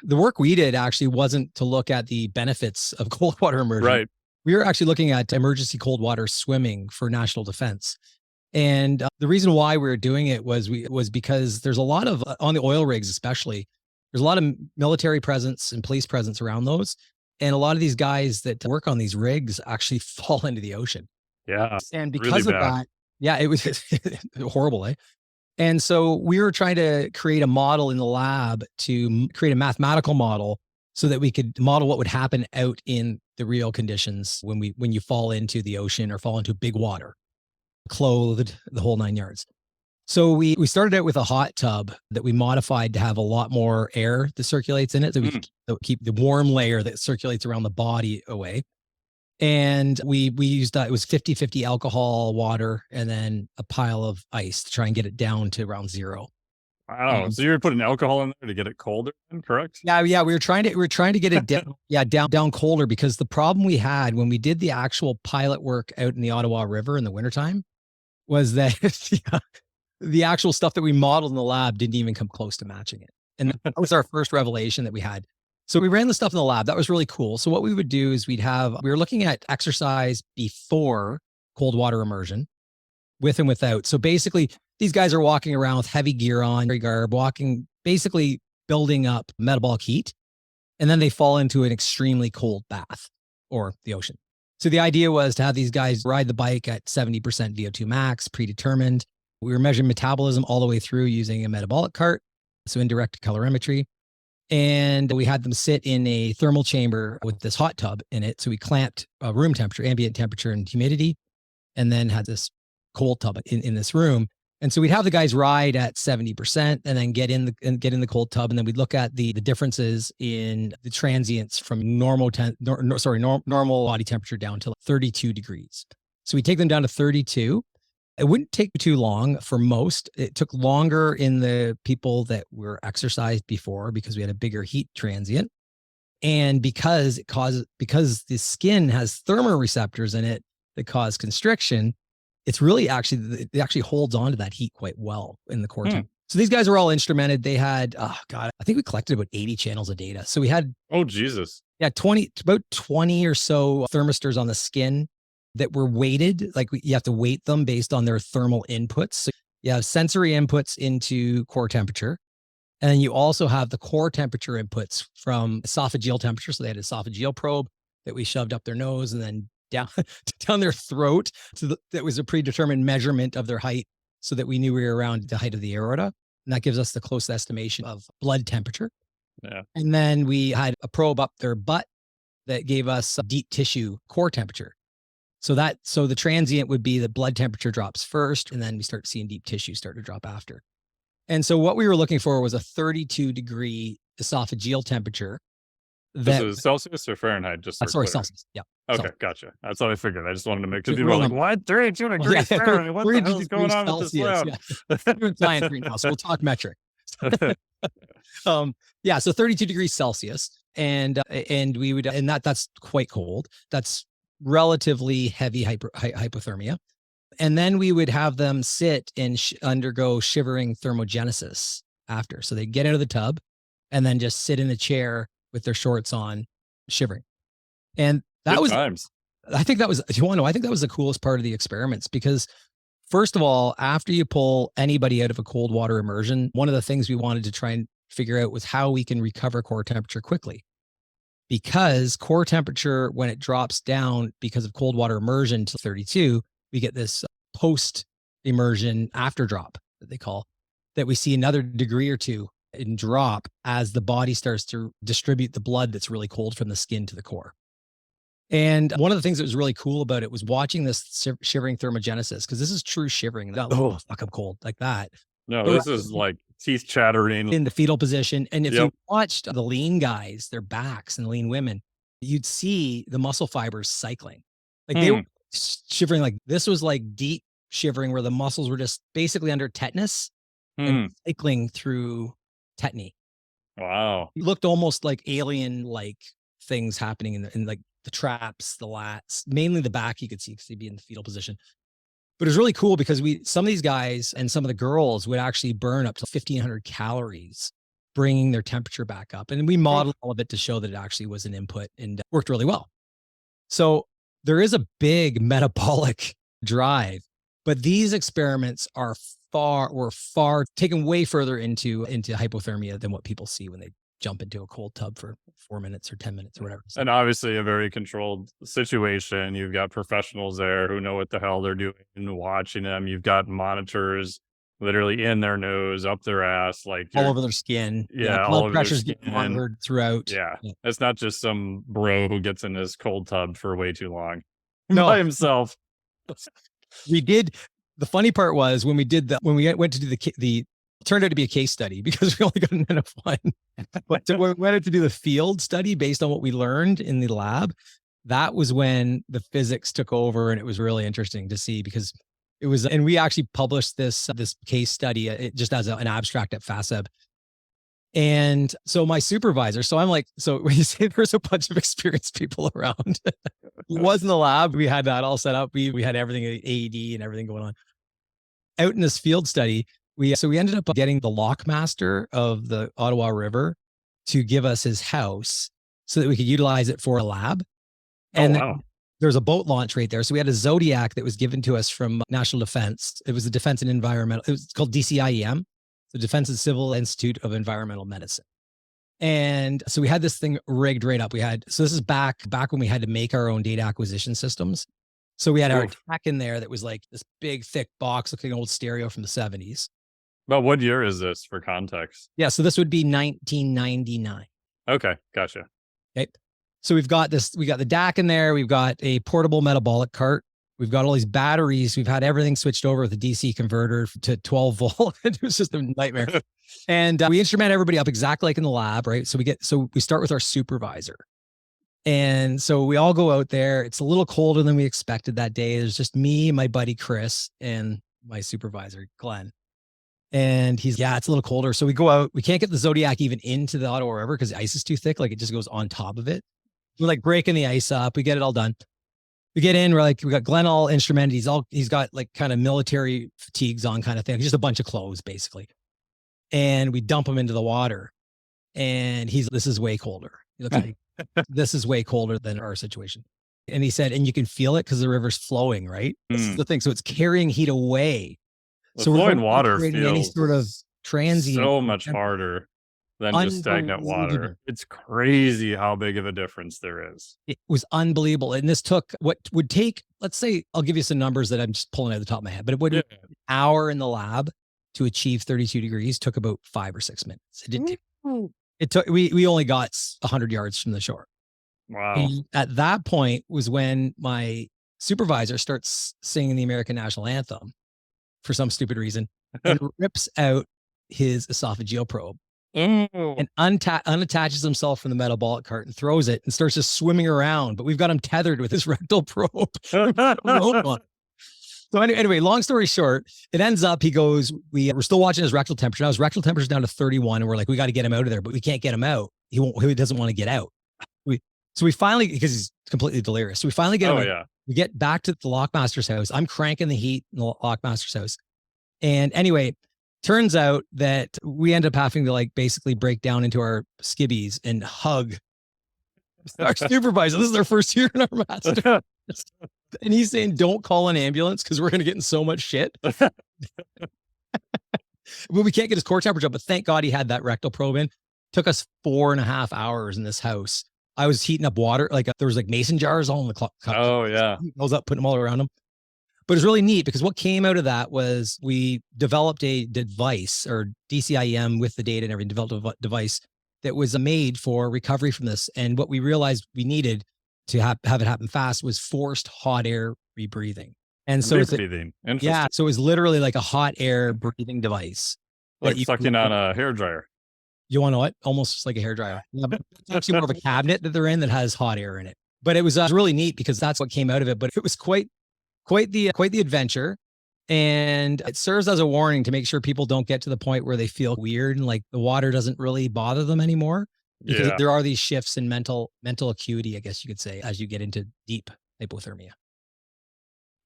The work we did actually wasn't to look at the benefits of cold water immersion. Right. We were actually looking at emergency cold water swimming for national defense. And the reason why we were doing it was because there's a lot of on the oil rigs, especially, there's a lot of military presence and police presence around those. And a lot of these guys that work on these rigs actually fall into the ocean. Yeah. And Really because of bad. that, yeah, it was horrible, eh? And so we were trying to create a model in the lab to create a mathematical model so that we could model what would happen out in the real conditions when you fall into the ocean or fall into big water, clothed, the whole 9 yards. So we started out with a hot tub that we modified to have a lot more air that circulates in it, so we could keep the warm layer that circulates around the body away. And we used it was 50-50 alcohol, water, and then a pile of ice to try and get it down to around zero. Wow. So you were putting alcohol in there to get it colder, correct? Yeah, we were trying to get it down, down colder, because the problem we had when we did the actual pilot work out in the Ottawa River in the wintertime was that the actual stuff that we modeled in the lab didn't even come close to matching it. And that was our first revelation that we had. So we ran the stuff in the lab. That was really cool. So what we would do is we were looking at exercise before cold water immersion, with and without. So basically, these guys are walking around with heavy gear on, garb, walking, basically building up metabolic heat. And then they fall into an extremely cold bath or the ocean. So the idea was to have these guys ride the bike at 70% VO2 max, predetermined. We were measuring metabolism all the way through using a metabolic cart, so indirect calorimetry. And we had them sit in a thermal chamber with this hot tub in it. So we clamped room temperature, ambient temperature, and humidity, and then had this cold tub in this room. And so we'd have the guys ride at 70% and then get in the cold tub. And then we'd look at the differences in the transients from normal body temperature down to 32 degrees. So we take them down to 32. It wouldn't take too long for most. It took longer in the people that were exercised before because we had a bigger heat transient. And because the skin has thermoreceptors in it that cause constriction, it actually holds on to that heat quite well in the core temperature. So these guys were all instrumented. They had, I think we collected about 80 channels of data. So we had, oh, Jesus. Yeah, about 20 or so thermistors on the skin that were weighted. Like you have to weight them based on their thermal inputs. So you have sensory inputs into core temperature. And then you also have the core temperature inputs from esophageal temperature. So they had an esophageal probe that we shoved up their nose and then down their throat. That was a predetermined measurement of their height so that we knew we were around the height of the aorta. And that gives us the close estimation of blood temperature. Yeah. And then we had a probe up their butt that gave us deep tissue core temperature. So the transient would be the blood temperature drops first, and then we start seeing deep tissue start to drop after. And so what we were looking for was a 32-degree esophageal temperature. This is Celsius or Fahrenheit? Sorry, Celsius. Yeah. Okay, Celsius. Gotcha. That's what I figured. I just wanted to make sure people were like, what? 32 degrees Fahrenheit? What the hell is going on with this cloud? Yeah. We're doing science right now, so we'll talk metric. So 32 degrees Celsius. And that's quite cold. That's relatively heavy hypothermia. And then we would have them sit and undergo shivering thermogenesis after. So they get out of the tub and then just sit in the chair with their shorts on, shivering. And that was times. I think that was the coolest part of the experiments, because first of all, after you pull anybody out of a cold water immersion, one of the things we wanted to try and figure out was how we can recover core temperature quickly. Because core temperature, when it drops down because of cold water immersion to 32, we get this post-immersion after drop that they call, that we see another degree or two in drop as the body starts to distribute the blood that's really cold from the skin to the core. And one of the things that was really cool about it was watching this shivering thermogenesis, because this is true shivering. Not, oh, fuck, I'm cold, like that. No, this is like teeth chattering in the fetal position. And if you watched the lean guys, their backs, and the lean women, you'd see the muscle fibers cycling. Like they were shivering. Like this was like deep shivering where the muscles were just basically under tetanus and cycling through tetany. Wow. It looked almost like alien-like things happening in like the traps, the lats, mainly the back you could see because they'd be in the fetal position. But it was really cool because some of these guys and some of the girls would actually burn up to 1,500 calories bringing their temperature back up. And we modeled all of it to show that it actually was an input and worked really well. So there is a big metabolic drive, but these experiments were far taken way further into hypothermia than what people see when they jump into a cold tub for 4 minutes or 10 minutes or whatever. And obviously a very controlled situation. You've got professionals there who know what the hell they're doing and watching them. You've got monitors literally in their nose, up their ass, like all over their skin. Yeah, all over pressure's getting monitored throughout. Yeah. It's not just some bro who gets in his cold tub for way too long by himself. We did. The funny part was when we went to do the turned out to be a case study because we only got an N of 1. But we went out to do the field study based on what we learned in the lab. That was when the physics took over, and it was really interesting to see because it was, and we actually published this case study just as an abstract at FASEB. And so my supervisor, so I'm like, so when you say there's a bunch of experienced people around, it was in the lab. We had that all set up. We had everything, AED and everything going on. Out in this field study, we ended up getting the lockmaster of the Ottawa River to give us his house so that we could utilize it for a lab. And there's a boat launch right there. So we had a Zodiac that was given to us from National Defense. It was the Defense and Environmental. It was called DCIEM, the Defense and Civil Institute of Environmental Medicine. And so we had this thing rigged right up. So this is back when we had to make our own data acquisition systems. So we had our TAC in there that was like this big, thick box looking old stereo from the 70s. But what year is this for context? Yeah, so this would be 1999. Okay, gotcha. Okay. So we got the DAC in there. We've got a portable metabolic cart. We've got all these batteries. We've had everything switched over with a DC converter to 12 volt. It was just a nightmare. And we instrument everybody up exactly like in the lab, right? So we start with our supervisor. And so we all go out there. It's a little colder than we expected that day. There's just me, my buddy Chris, and my supervisor, Glenn. And it's a little colder. So we go out. We can't get the Zodiac even into the Ottawa River because the ice is too thick. Like it just goes on top of it. We're like breaking the ice up. We get it all done. We get in. We got Glenn all instrumented. He's got like kind of military fatigues on kind of thing. Just a bunch of clothes basically. And we dump him into the water. And this is way colder. He looks like this is way colder than our situation. And he said, and you can feel it because the river's flowing, right? This is the thing. So it's carrying heat away. So flowing water feels any sort of transient so much harder than just stagnant water. It's crazy how big of a difference there is. It was unbelievable. And this took what would take, let's say, I'll give you some numbers that I'm just pulling out of the top of my head, but it would an hour in the lab to achieve 32 degrees took about 5 or 6 minutes. It didn't take, it took, we only got 100 yards from the shore. Wow. And at that point was when my supervisor starts singing the American national anthem for some stupid reason and rips out his esophageal probe and unattaches himself from the metabolic cart and throws it and starts just swimming around. But we've got him tethered with his rectal probe. So anyway, long story short, it ends up, we're still watching his rectal temperature. Now his rectal temperature is down to 31 and we're like, we got to get him out of there, but we can't get him out. He doesn't want to get out. So we finally, because he's completely delirious. So we finally get him out. We get back to the lockmaster's house. I'm cranking the heat in the lockmaster's house. And anyway, turns out that we end up having to like basically break down into our skibbies and hug our supervisor. This is our first year in our master. And he's saying, don't call an ambulance because we're going to get in so much shit. But we can't get his core temperature up. But thank God he had that rectal probe in. Took us 4.5 hours in this house. I was heating up water. Like there was like mason jars all in the clock. Oh yeah. I was up putting them all around him. But it was really neat because what came out of that was we developed a device, or DCIEM with the data and everything, developed a device that was made for recovery from this. And what we realized we needed to have it happen fast was forced hot air rebreathing. And so so it was literally like a hot air breathing device. Like sucking on a hairdryer. You want to know what? Almost just like a hairdryer. Yeah, but it's actually more of a cabinet that they're in that has hot air in it. But it was really neat because that's what came out of it. But it was quite the adventure. And it serves as a warning to make sure people don't get to the point where they feel weird and like the water doesn't really bother them anymore. Because there are these shifts in mental acuity, I guess you could say, as you get into deep hypothermia.